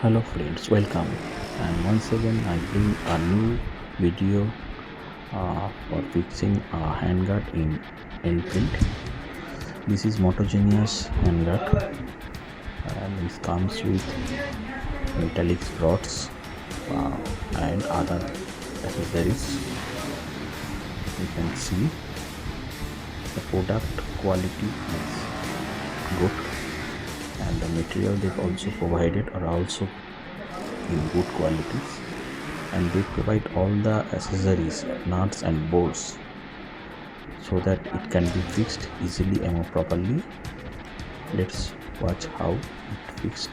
Hello friends, welcome. And once again I bring a new video for fixing a handguard in Enfield. This is motogenius handguard and it comes with metallic rods and other accessories. You can see the product quality is good and the material they also provided are also in good qualities, and they provide all the accessories, nuts and bolts, so that it can be fixed easily and more properly. Let's watch how it fixed.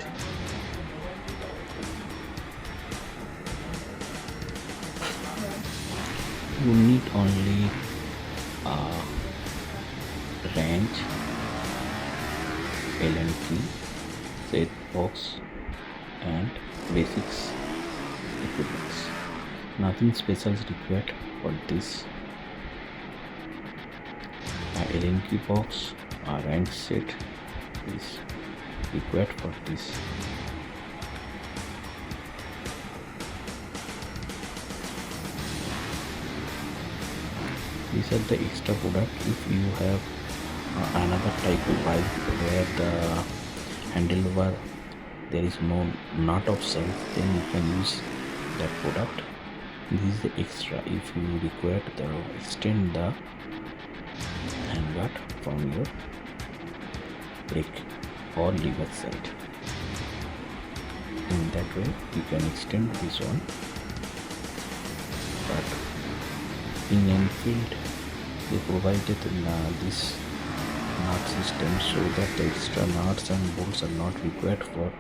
You need only a wrench, LNT, set box and basics equipment. Nothing special is required for this. A LNT box, a wrench set is required for this. These are the extra product. If you have another type of bike where the handlebar there is no nut option, then you can use that product. This is the extra if you require to extend the handguard from your brake or lever side. In that way you can extend this one. But in Enfield they provided this nut system so that the extra nuts and bolts are not required to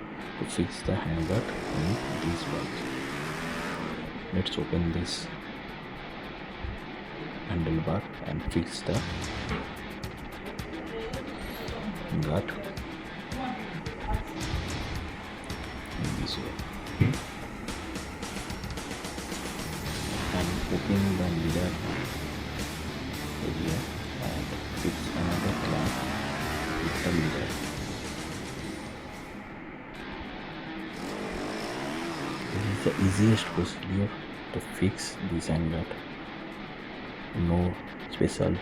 fix the handguard in this bike. Let's open this handlebar and fix the guard in this way. And open the mirror area and fix another clamp with the mirror. This is the easiest procedure to fix this handguard. No special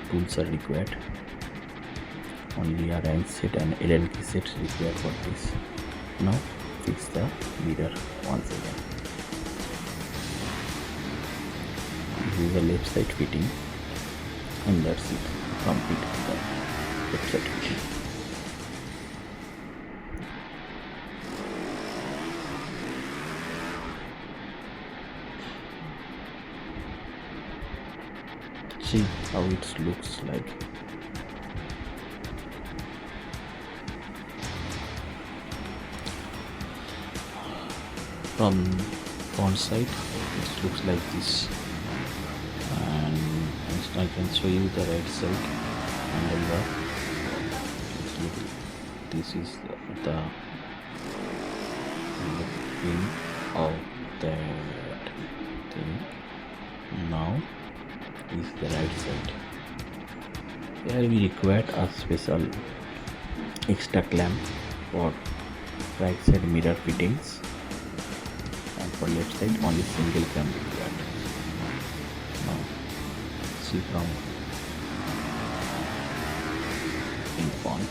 tools are required. Only a wrench set and LNT set required for this. Now fix the mirror once again. This is the left side fitting, and that's it. Complete the left side fitting. See how it looks like. From front side it looks like this, and I can show you the right side handlebar. This is the pin of that thing. Now is the right side. Here we required a special extra clamp for right side mirror fittings, and for left side only single clamp required. Now see from in front.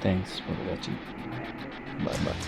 Thanks for watching. Bye bye.